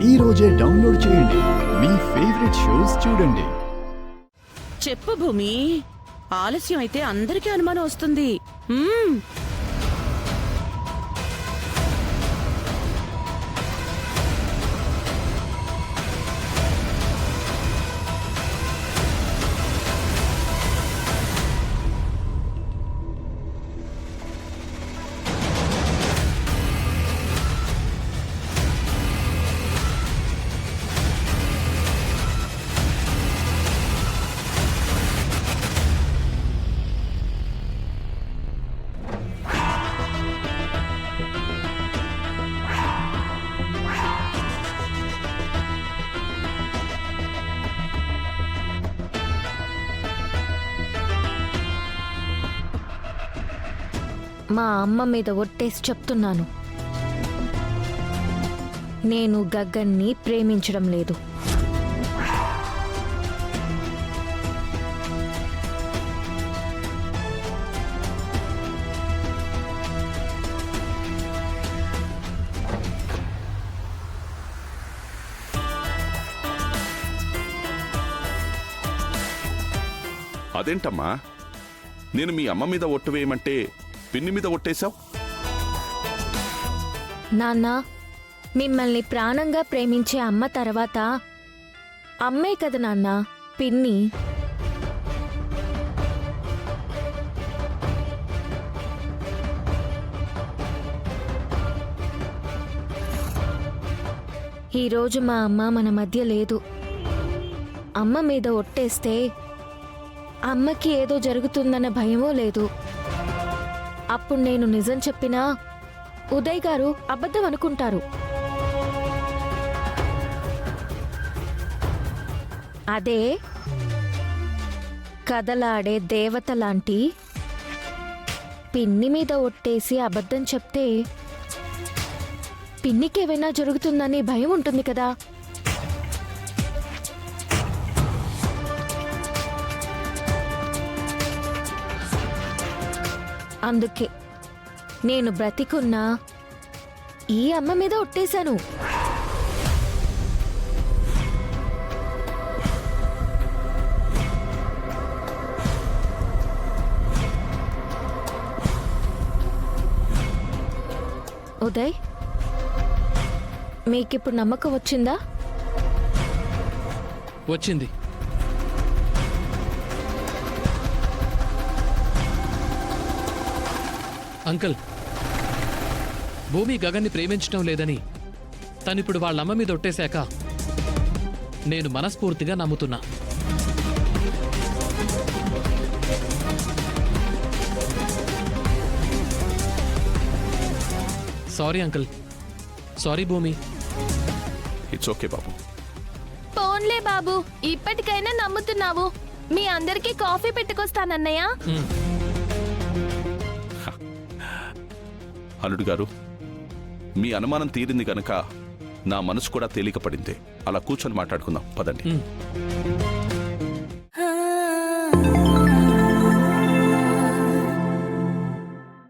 ఈ రోజే డౌన్లోడ్ చేయండి. మీ ఫేవరెట్ షోస్ చూడండి. చెప్పు భూమి, ఆలస్యం అయితే అందరికీ అనుమానం వస్తుంది. మా అమ్మ మీద ఒట్టేసి చెప్తున్నాను, నేను గగన్ని ప్రేమించడం లేదు. అదేంటమ్మా, నేను మీ అమ్మ మీద ఒట్టు వేయమంటే పిన్ని మీద ఒట్టేశావు? నాన్న, మిమ్మల్ని ప్రాణంగా ప్రేమించే అమ్మ తర్వాత అమ్మే కదా నాన్న పిన్ని. ఈరోజు మా అమ్మ మన మధ్య లేదు. అమ్మ మీద ఒట్టేస్తే అమ్మకి ఏదో జరుగుతుందన్న భయమో లేదు. అప్పుడు నేను నిజం చెప్పినా ఉదయ్ గారు అబద్ధం అనుకుంటారు. అదే కదలాడే దేవత లాంటి పిన్ని మీద ఒట్టేసి అబద్ధం చెప్తే పిన్నికేమైనా జరుగుతుందని భయం ఉంటుంది కదా. అందుకే నేను బ్రతికున్నా ఈ అమ్మ మీద ఒట్టేశాను. ఉదయ్, మీకిప్పుడు నమ్మకం వచ్చిందా? వచ్చింది. అంకుల్, భూమి గగన్ని ప్రేమించడం లేదని తనిప్పుడు వాళ్ళమ్మ మీద ఒట్టేశాక నేను మనస్ఫూర్తిగా నమ్ముతున్నా. సారీ అంకుల్, సారీ భూమి. ఇట్స్ ఓకే బాబు. పోన్లే బాబు, ఇప్పటికైనా నమ్ముతున్నావు. మీ అందరికీ కాఫీ పెట్టుకొస్తానన్నయ్య. అల్లుడు గారు, మీ అనుమానం తీరింది గనక నా మనసు కూడా తేలిక పడింది. అలా కూర్చొని మాట్లాడుకుందాం పదండి.